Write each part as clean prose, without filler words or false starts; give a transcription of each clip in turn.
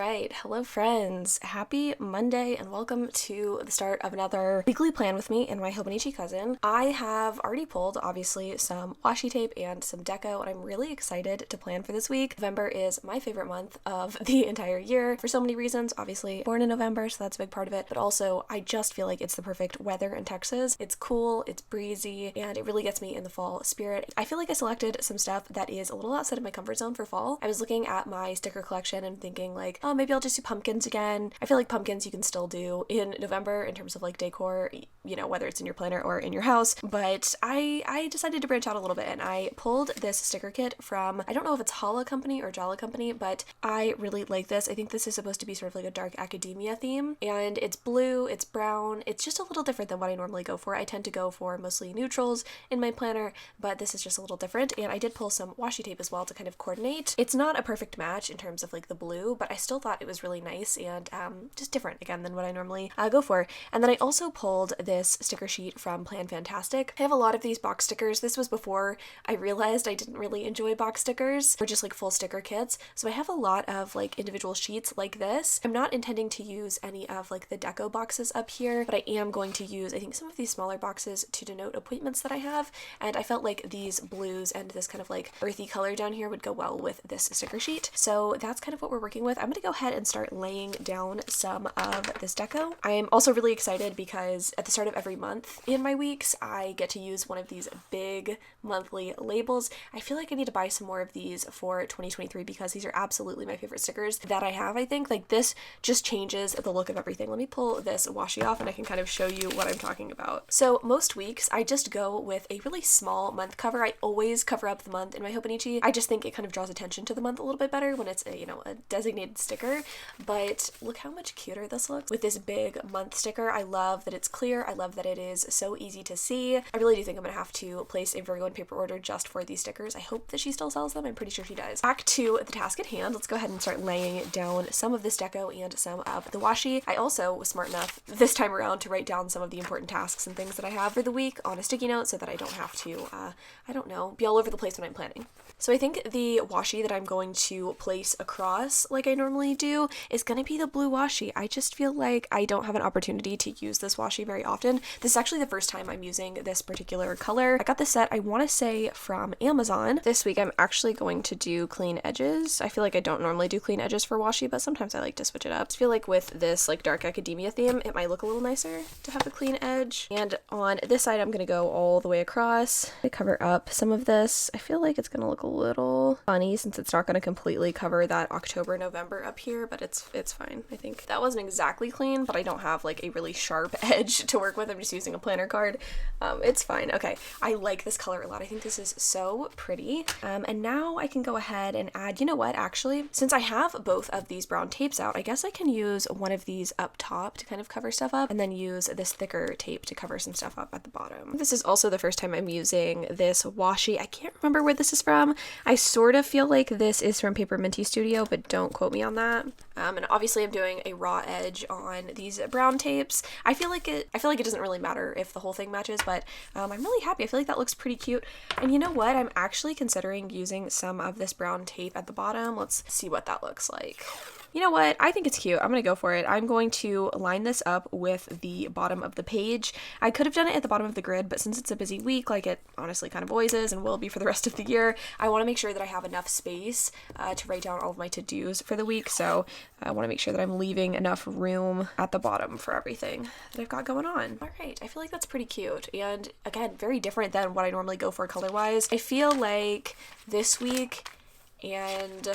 right, hello friends. Happy Monday and welcome to the start of another weekly plan with me and my hobonichi cousin. I have already pulled, obviously, some washi tape and some deco, and I'm really excited to plan for this week. November is my favorite month of the entire year for so many reasons. Obviously, born in November, so that's a big part of it, but also I just feel like it's the perfect weather in Texas. It's cool, it's breezy, and it really gets me in the fall spirit. I feel like I selected some stuff that is a little outside of my comfort zone for fall. I was looking at my sticker collection and thinking like, oh, maybe I'll just do pumpkins again. I feel like pumpkins you can still do in November in terms of like decor, you know, whether it's in your planner or in your house, but I decided to branch out a little bit and I pulled this sticker kit from, I don't know if it's Hala Company or Jala Company, but I really like this. I think this is supposed to be sort of like a dark academia theme, and it's blue, it's brown, it's just a little different than what I normally go for. I tend to go for mostly neutrals in my planner, but this is just a little different, and I did pull some washi tape as well to kind of coordinate. It's not a perfect match in terms of like the blue, but I still thought it was really nice and just different again than what I normally go for. And then I also pulled this sticker sheet from Plan Fantastic. I have a lot of these box stickers. This was before I realized I didn't really enjoy box stickers or just like full sticker kits. So I have a lot of like individual sheets like this. I'm not intending to use any of like the deco boxes up here, but I am going to use, I think, some of these smaller boxes to denote appointments that I have. And I felt like these blues and this kind of like earthy color down here would go well with this sticker sheet. So that's kind of what we're working with. I'm going to go ahead and start laying down some of this deco. I am also really excited because at the start of every month in my weeks, I get to use one of these big monthly labels. I feel like I need to buy some more of these for 2023 because these are absolutely my favorite stickers that I have. I think like this just changes the look of everything. Let me pull this washi off and I can kind of show you what I'm talking about. So most weeks I just go with a really small month cover. I always cover up the month in my hobonichi. I just think it kind of draws attention to the month a little bit better when it's a, you know, a designated sticker. But look how much cuter this looks with this big month sticker. I love that it's clear. I love that it is so easy to see. I really do think I'm gonna have to place a Virgo and paper order just for these stickers. I hope that she still sells them. I'm pretty sure she does. Back to the task at hand. Let's go ahead and start laying down some of this deco and some of the washi. I also was smart enough this time around to write down some of the important tasks and things that I have for the week on a sticky note so that I don't have to, I don't know, be all over the place when I'm planning. So I think the washi that I'm going to place across like I normally do is going to be the blue washi. I just feel like I don't have an opportunity to use this washi very often. This is actually the first time I'm using this particular color. I got this set, I want to say, from Amazon. This week I'm actually going to do clean edges. I feel like I don't normally do clean edges for washi, but sometimes I like to switch it up. I feel like with this like dark academia theme, it might look a little nicer to have a clean edge. And on this side, I'm going to go all the way across to cover up some of this. I feel like it's going to look a little funny since it's not going to completely cover that October, November up here, but it's fine. I think that wasn't exactly clean, but I don't have like a really sharp edge to work with. I'm just using a planner card. It's fine. Okay. I like this color a lot. I think this is so pretty. And now I can go ahead and add, you know what, actually, since I have both of these brown tapes out, I guess I can use one of these up top to kind of cover stuff up and then use this thicker tape to cover some stuff up at the bottom. This is also the first time I'm using this washi. I can't remember where this is from. I sort of feel like this is from Paper Minty Studio, but don't quote me on that. And obviously I'm doing a raw edge on these brown tapes. I feel like it doesn't really matter if the whole thing matches, but I'm really happy. I feel like that looks pretty cute. And you know what? I'm actually considering using some of this brown tape at the bottom. Let's see what that looks like. You know what? I think it's cute. I'm going to go for it. I'm going to line this up with the bottom of the page. I could have done it at the bottom of the grid, but since it's a busy week, like it honestly kind of always is and will be for the rest of the year, I want to make sure that I have enough space to write down all of my to-dos for the week. So I want to make sure that I'm leaving enough room at the bottom for everything that I've got going on. All right. I feel like that's pretty cute. And again, very different than what I normally go for color-wise. I feel like this week and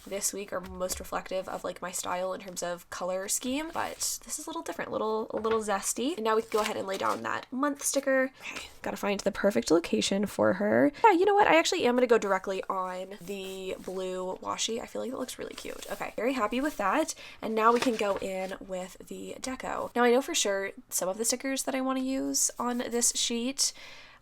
this week are most reflective of like my style in terms of color scheme, but this is a little different, a little zesty. And now we can go ahead and lay down that month sticker. Okay, gotta find the perfect location for her. Yeah, you know what? I actually am gonna go directly on the blue washi. I feel like it looks really cute. Okay, very happy with that. And now we can go in with the deco. Now I know for sure some of the stickers that I want to use on this sheet,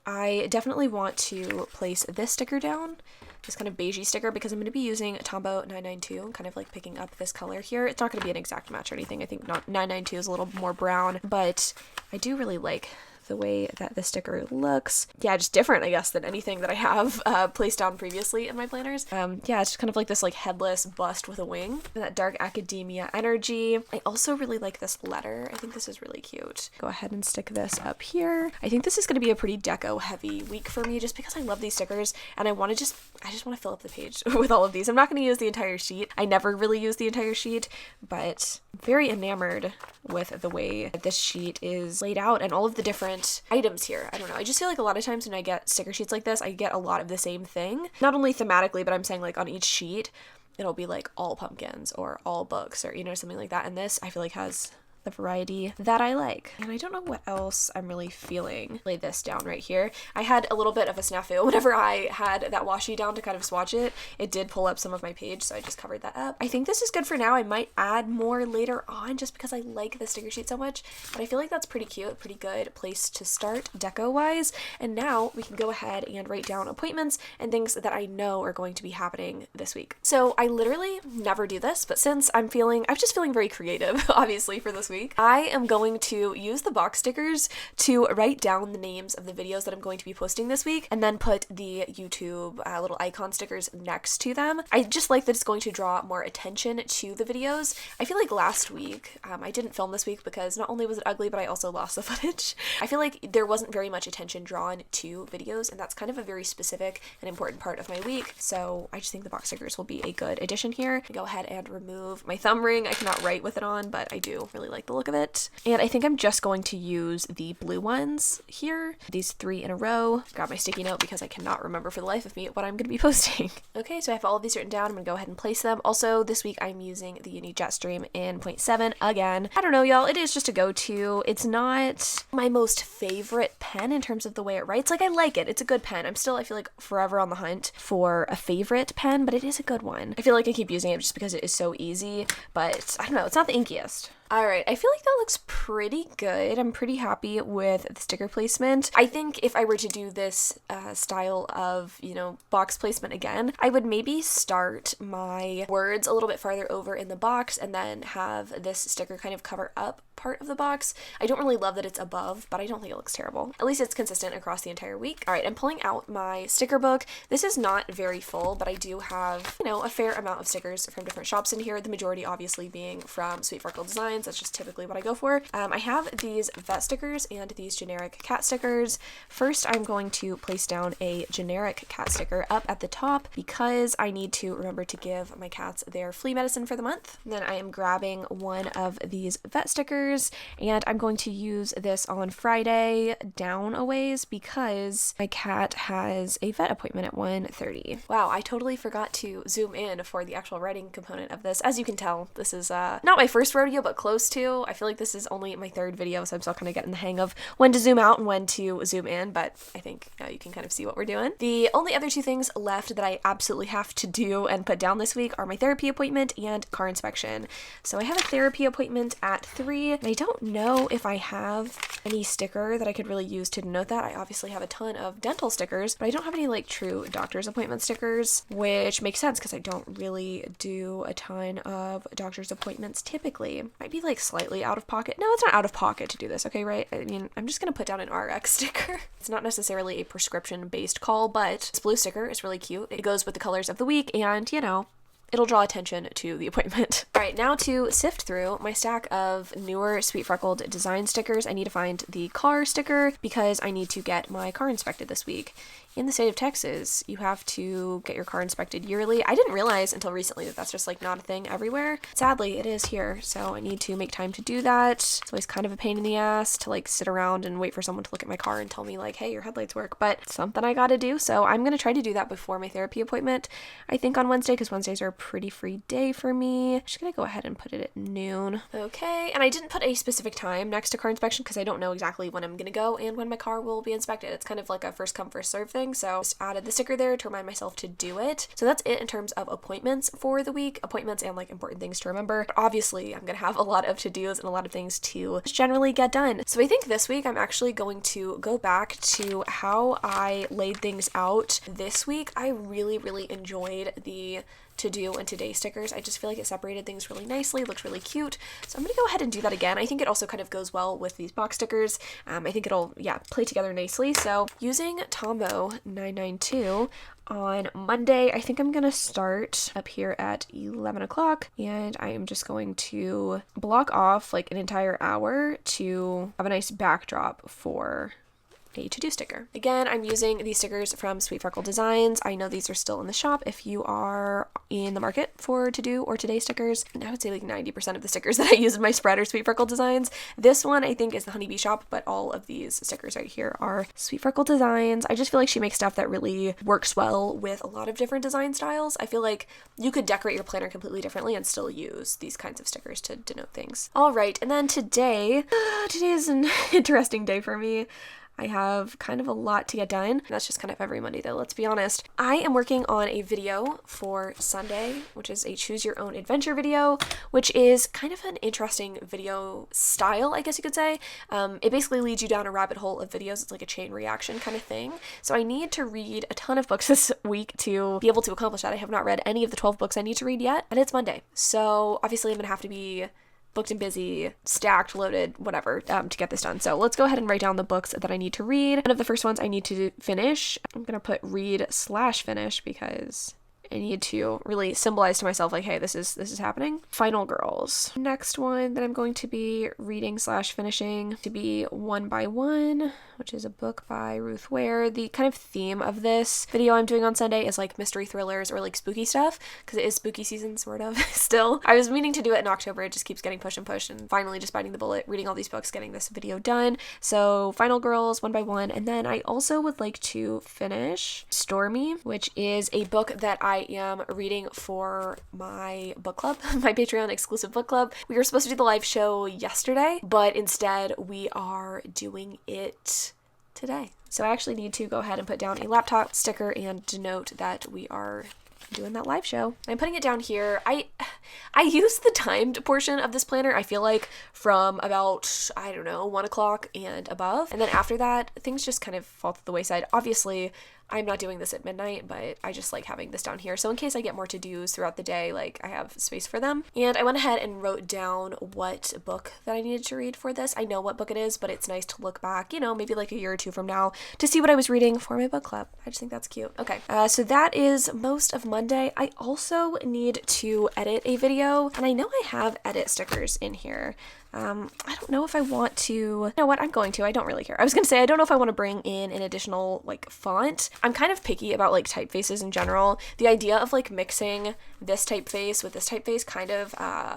I definitely want to place this sticker down, this kind of beigey sticker, because I'm going to be using Tombow 992, kind of like picking up this color here. It's not going to be an exact match or anything. I think 992 is a little more brown, but I do really like the way that the sticker looks. Yeah, just different, I guess, than anything that I have placed down previously in my planners. Yeah, it's just kind of like this like headless bust with a wing. And that dark academia energy. I also really like this letter. I think this is really cute. Go ahead and stick this up here. I think this is going to be a pretty deco heavy week for me just because I love these stickers and I just want to fill up the page with all of these. I'm not going to use the entire sheet. I never really use the entire sheet, but I'm very enamored with the way that this sheet is laid out and all of the different items here. I don't know. I just feel like a lot of times when I get sticker sheets like this, I get a lot of the same thing. Not only thematically, but I'm saying like on each sheet, it'll be like all pumpkins or all books or, you know, something like that. And this I feel like has the variety that I like. And I don't know what else I'm really feeling. Lay this down right here. I had a little bit of a snafu. Whenever I had that washi down to kind of swatch it, it did pull up some of my page, so I just covered that up. I think this is good for now. I might add more later on just because I like the sticker sheet so much, but I feel like that's pretty cute, pretty good place to start deco-wise. And now we can go ahead and write down appointments and things that I know are going to be happening this week. So I literally never do this, but since I'm just feeling very creative, obviously, for this week, I am going to use the box stickers to write down the names of the videos that I'm going to be posting this week and then put the YouTube little icon stickers next to them. I just like that it's going to draw more attention to the videos. I feel like last week, I didn't film this week because not only was it ugly, but I also lost the footage. I feel like there wasn't very much attention drawn to videos, and that's kind of a very specific and important part of my week. So I just think the box stickers will be a good addition here. Go ahead and remove my thumb ring. I cannot write with it on, but I do really like the look of it. And I think I'm just going to use the blue ones here, these 3 in a row. Grab my sticky note because I cannot remember for the life of me what I'm going to be posting. Okay, so I have all of these written down. I'm going to go ahead and place them. Also, this week I'm using the Uni Jetstream in 0.7 again. I don't know, y'all. It is just a go-to. It's not my most favorite pen in terms of the way it writes. Like, I like it. It's a good pen. I feel like forever on the hunt for a favorite pen, but it is a good one. I feel like I keep using it just because it is so easy, but I don't know. It's not the inkiest. All right, I feel like that looks pretty good. I'm pretty happy with the sticker placement. I think if I were to do this style of, you know, box placement again, I would maybe start my words a little bit farther over in the box and then have this sticker kind of cover up part of the box. I don't really love that it's above, but I don't think it looks terrible. At least it's consistent across the entire week. All right, I'm pulling out my sticker book. This is not very full, but I do have, you know, a fair amount of stickers from different shops in here. The majority obviously being from Sweet Freckle Designs. That's just typically what I go for. I have these vet stickers and these generic cat stickers. First, I'm going to place down a generic cat sticker up at the top because I need to remember to give my cats their flea medicine for the month. And then I am grabbing one of these vet stickers and I'm going to use this on Friday down a ways because my cat has a vet appointment at 1:30. Wow, I totally forgot to zoom in for the actual writing component of this. As you can tell, this is not my first rodeo, but close to. I feel like this is only my 3rd video, so I'm still kind of getting the hang of when to zoom out and when to zoom in, but I think now you can kind of see what we're doing. The only other 2 things left that I absolutely have to do and put down this week are my therapy appointment and car inspection. So I have a therapy appointment at 3. And I don't know if I have any sticker that I could really use to denote that. I obviously have a ton of dental stickers, but I don't have any like true doctor's appointment stickers, which makes sense because I don't really do a ton of doctor's appointments typically. Might be like slightly out of pocket. No, it's not out of pocket to do this, okay, right? I mean, I'm just gonna put down an RX sticker. It's not necessarily a prescription-based call, but this blue sticker is really cute. It goes with the colors of the week and, you know, it'll draw attention to the appointment. All right, now to sift through my stack of newer Sweet Freckled design stickers, I need to find the car sticker because I need to get my car inspected this week. In the state of Texas, you have to get your car inspected yearly. I didn't realize until recently that that's just like not a thing everywhere. Sadly, it is here, so I need to make time to do that. It's always kind of a pain in the ass to like sit around and wait for someone to look at my car and tell me like, hey, your headlights work, but it's something I gotta do, so I'm gonna try to do that before my therapy appointment. I think on Wednesday, because Wednesdays are a pretty free day for me. I'm just gonna go ahead and put it at noon. Okay, and I didn't put a specific time next to car inspection because I don't know exactly when I'm gonna go and when my car will be inspected. It's kind of like a first come, first serve thing. So just added the sticker there to remind myself to do it. So that's it in terms of appointments for the week, appointments and like important things to remember. But obviously I'm gonna have a lot of to-dos and a lot of things to generally get done. So I think this week I'm actually going to go back to how I laid things out this week. I really enjoyed the to-do and today stickers. I just feel like it separated things really nicely, looked really cute. So I'm gonna go ahead and do that again. I think it also kind of goes well with these box stickers. I think it'll, yeah, play together nicely. So using Tombow 992 on Monday, I think I'm gonna start up here at 11 o'clock, and I am just going to block off like an entire hour to have a nice backdrop for a to-do sticker. Again, I'm using these stickers from Sweet Freckle Designs. I know these are still in the shop if you are in the market for to-do or today stickers. And I would say like 90% of the stickers that I use in my spread are Sweet Freckle Designs. This one I think is the Honeybee shop, but all of these stickers right here are Sweet Freckle Designs. I just feel like she makes stuff that really works well with a lot of different design styles. I feel like you could decorate your planner completely differently and still use these kinds of stickers to denote things. All right, and then today is an interesting day for me. I have kind of a lot to get done. That's just kind of every Monday though, let's be honest. I am working on a video for Sunday, which is a choose your own adventure video, which is kind of an interesting video style, I guess you could say. It basically leads you down a rabbit hole of videos. It's like a chain reaction kind of thing. So I need to read a ton of books this week to be able to accomplish that. I have not read any of the 12 books I need to read yet, and it's Monday. So obviously I'm gonna have to be booked and busy, stacked, loaded, whatever, to get this done. So let's go ahead and write down the books that I need to read. One of the first ones I need to finish. I'm gonna put read/finish because I need to really symbolize to myself like, hey, this is happening. Final Girls. Next one that I'm going to be reading/finishing to be One by One, which is a book by Ruth Ware. The kind of theme of this video I'm doing on Sunday is like mystery thrillers or like spooky stuff, because it is spooky season sort of still. I was meaning to do it in October. It just keeps getting pushed and pushed, and finally just biting the bullet, reading all these books, getting this video done. So Final Girls, One by One, and then I also would like to finish Stormy, which is a book that I am reading for my book club, my Patreon exclusive book club. We were supposed to do the live show yesterday, but instead we are doing it today. So I actually need to go ahead and put down a laptop sticker and denote that we are doing that live show. I'm putting it down here. I use the timed portion of this planner, I feel like, from about, I don't know, 1 o'clock and above. And then after that, things just kind of fall to the wayside. Obviously, I'm not doing this at midnight, but I just like having this down here. So in case I get more to-dos throughout the day, like I have space for them. And I went ahead and wrote down what book that I needed to read for this. I know what book it is, but it's nice to look back, you know, maybe like a year or two from now to see what I was reading for my book club. I just think that's cute. Okay, so that is most of Monday. I also need to edit a video, and I know I have edit stickers in here. I don't know if I want to, you know what, I'm going to, I don't really care. I was gonna say, I don't know if I want to bring in an additional like font. I'm kind of picky about like typefaces in general. The idea of like mixing this typeface with this typeface kind of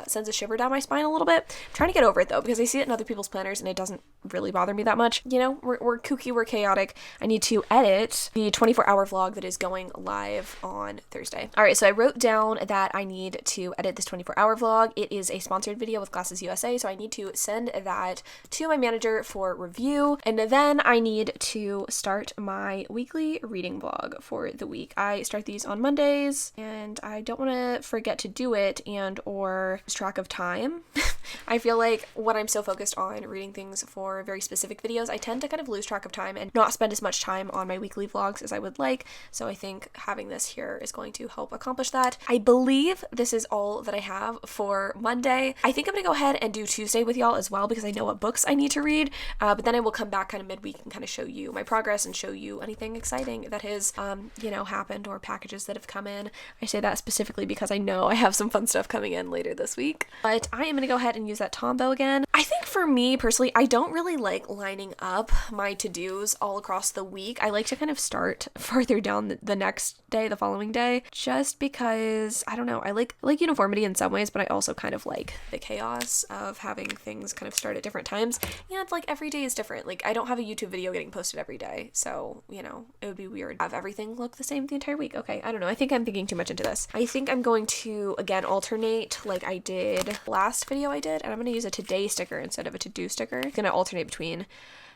sends a shiver down my spine a little bit. I'm trying to get over it though, because I see it in other people's planners and it doesn't really bother me that much. You know, we're kooky, we're chaotic. I need to edit the 24-hour vlog that is going live on Thursday. All right, so I wrote down that I need to edit this 24-hour vlog. It is a sponsored video with Glasses USA, so I need to send that to my manager for review, and then I need to start my weekly reading vlog for the week. I start these on Mondays, and I don't want to forget to do it and or lose track of time. I feel like when I'm so focused on reading things for very specific videos, I tend to kind of lose track of time and not spend as much time on my weekly vlogs as I would like. So I think having this here is going to help accomplish that. I believe this is all that I have for Monday. I think I'm gonna go ahead and do Tuesday with y'all as well, because I know what books I need to read, but then I will come back kind of midweek and kind of show you my progress and show you anything exciting that has you know, happened, or packages that have come in. I say that specifically because I know I have some fun stuff coming in later this week. But I am gonna go ahead and use that Tombow again. I think for me personally, I don't really like lining up my to-dos all across the week. I like to kind of start farther down the next day, the following day, just because, I don't know, I like uniformity in some ways, but I also kind of like the chaos of having things kind of start at different times. And like every day is different. Like I don't have a YouTube video getting posted every day, so you know, it would be weird to have everything look the same the entire week. Okay, I don't know, I think I'm thinking too much into this. I think I'm going to again alternate like I did last video I did, and I'm going to use a today sticker instead of a to-do sticker. I'm going to alternate between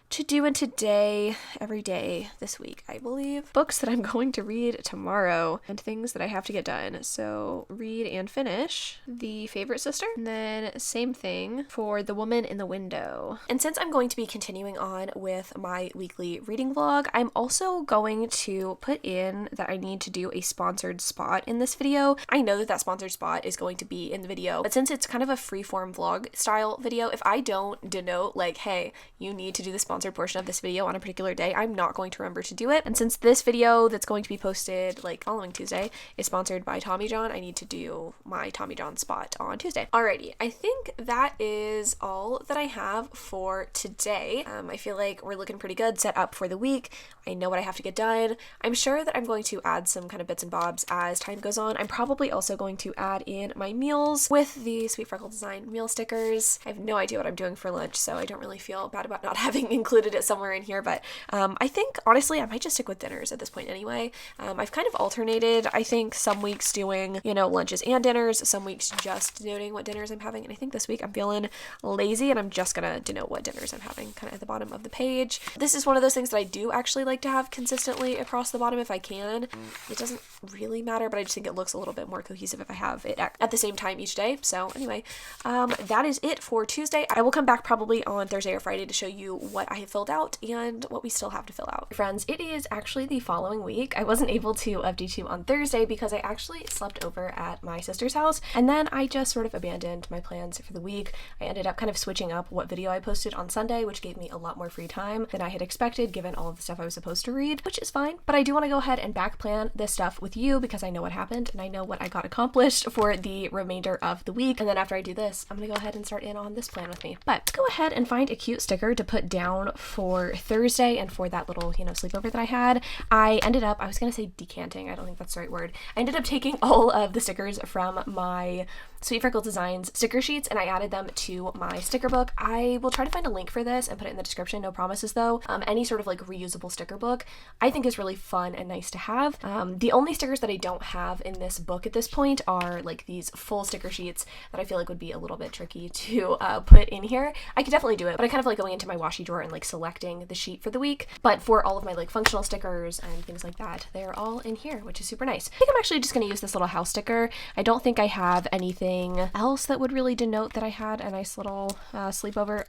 to do in today, every day this week, I believe. Books that I'm going to read tomorrow and things that I have to get done. So read and finish The Favorite Sister, and then same thing for The Woman in the Window. And since I'm going to be continuing on with my weekly reading vlog, I'm also going to put in that I need to do a sponsored spot in this video. I know that that sponsored spot is going to be in the video, but since it's kind of a freeform vlog style video, if I don't denote like, hey, you need to do the sponsored portion of this video on a particular day, I'm not going to remember to do it. And since this video that's going to be posted like following Tuesday is sponsored by Tommy John, I need to do my Tommy John spot on Tuesday. Alrighty, I think that is all that I have for today. I feel like we're looking pretty good, set up for the week. I know what I have to get done. I'm sure that I'm going to add some kind of bits and bobs as time goes on. I'm probably also going to add in my meals with the Sweet Freckle Design meal stickers. I have no idea what I'm doing for lunch, so I don't really feel bad about not having included it somewhere in here, but I think honestly I might just stick with dinners at this point anyway. I've kind of alternated, I think, some weeks doing, you know, lunches and dinners, some weeks just denoting what dinners I'm having, and I think this week I'm feeling lazy and I'm just gonna denote what dinners I'm having kind of at the bottom of the page. This is one of those things that I do actually like to have consistently across the bottom if I can. It doesn't really matter, but I just think it looks a little bit more cohesive if I have it at the same time each day. So anyway, that is it for Tuesday. I will come back probably on Thursday or Friday to show you what I have filled out and what we still have to fill out. Friends, it is actually the following week. I wasn't able to update you on Thursday because I actually slept over at my sister's house, and then I just sort of abandoned my plans for the week. I ended up kind of switching up what video I posted on Sunday, which gave me a lot more free time than I had expected given all of the stuff I was supposed to read, which is fine. But I do want to go ahead and back plan this stuff with you because I know what happened and I know what I got accomplished for the remainder of the week. And then after I do this, I'm gonna go ahead and start in on this plan with me. But let's go ahead and find a cute sticker to put down for Thursday and for that little, you know, sleepover that I had. I was gonna say decanting, I don't think that's the right word. I ended up taking all of the stickers from my Sweet Freckle Designs sticker sheets and I added them to my sticker book. I will try to find a link for this and put it in the description, no promises though. Any sort of like reusable sticker book I think is really fun and nice to have. The only stickers that I don't have in this book at this point are like these full sticker sheets that I feel like would be a little bit tricky to put in here. I could definitely do it, but I kind of like going into my washi drawer and like selecting the sheet for the week. But for all of my like functional stickers and things like that, they're all in here, which is super nice. I think I'm actually just gonna use this little house sticker. I don't think I have anything else that would really denote that I had a nice little sleepover.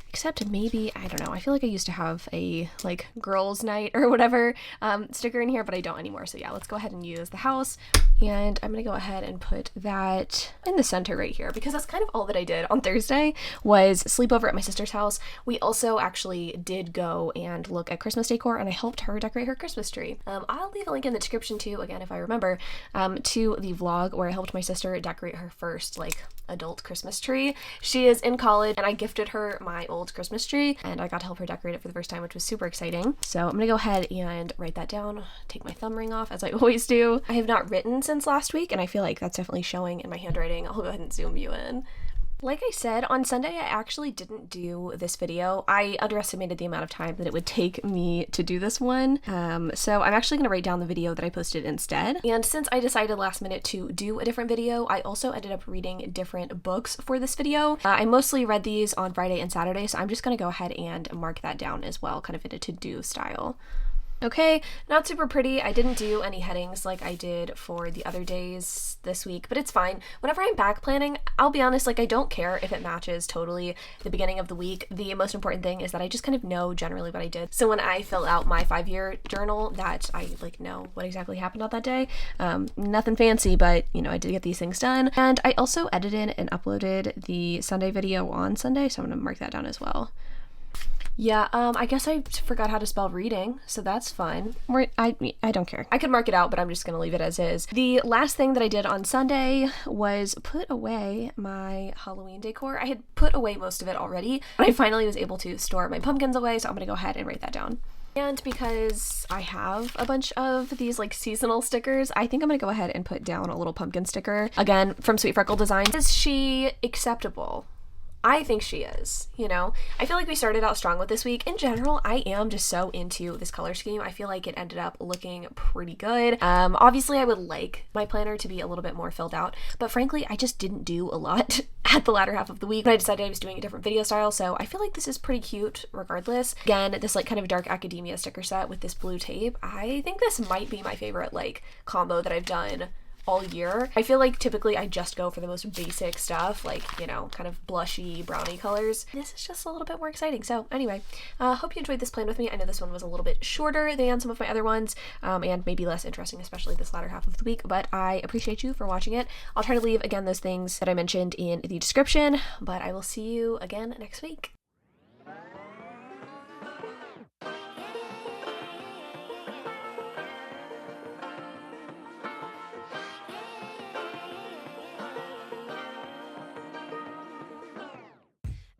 Except maybe, I don't know, I feel like I used to have a like girls night or whatever sticker in here, but I don't anymore. So yeah, let's go ahead and use the house. And I'm gonna go ahead and put that in the center right here because that's kind of all that I did on Thursday was sleep over at my sister's house. We also actually did go and look at Christmas decor and I helped her decorate her Christmas tree. I'll leave a link in the description too, again, if I remember, to the vlog where I helped my sister decorate her first like adult Christmas tree. She is in college and I gifted her my old Christmas tree and I got to help her decorate it for the first time, which was super exciting. So I'm gonna go ahead and write that down, take my thumb ring off as I always do. I have not written since last week and I feel like that's definitely showing in my handwriting. I'll go ahead and zoom you in. Like I said, on Sunday, I actually didn't do this video. I underestimated the amount of time that it would take me to do this one. So I'm actually going to write down the video that I posted instead. And since I decided last minute to do a different video, I also ended up reading different books for this video. I mostly read these on Friday and Saturday, so I'm just going to go ahead and mark that down as well, kind of in a to-do style. Okay, not super pretty. I didn't do any headings like I did for the other days this week, but it's fine. Whenever I'm back planning, I'll be honest, like I don't care if it matches totally the beginning of the week. The most important thing is that I just kind of know generally what I did. So when I fill out my 5-year journal, that I like know what exactly happened on that day. Nothing fancy, but you know, I did get these things done. And I also edited and uploaded the Sunday video on Sunday, so I'm gonna mark that down as well. Yeah, I guess I forgot how to spell reading, so that's fun. I don't care. I could mark it out, but I'm just gonna leave it as is. The last thing that I did on Sunday was put away my Halloween decor. I had put away most of it already, but I finally was able to store my pumpkins away, so I'm gonna go ahead and write that down. And because I have a bunch of these like seasonal stickers, I think I'm gonna go ahead and put down a little pumpkin sticker. Again, from Sweet Freckle Designs. Is she acceptable? I think she is, you know? I feel like we started out strong with this week. In general, I am just so into this color scheme. I feel like it ended up looking pretty good. Obviously, I would like my planner to be a little bit more filled out, but frankly, I just didn't do a lot at the latter half of the week. I decided I was doing a different video style, so I feel like this is pretty cute regardless. Again, this like kind of dark academia sticker set with this blue tape. I think this might be my favorite like combo that I've done all year. I feel like typically I just go for the most basic stuff, like, you know, kind of blushy brownie colors. This is just a little bit more exciting. So anyway, hope you enjoyed this plan with me. I know this one was a little bit shorter than some of my other ones, and maybe less interesting, especially this latter half of the week, but I appreciate you for watching it. I'll try to leave, again, those things that I mentioned in the description, but I will see you again next week.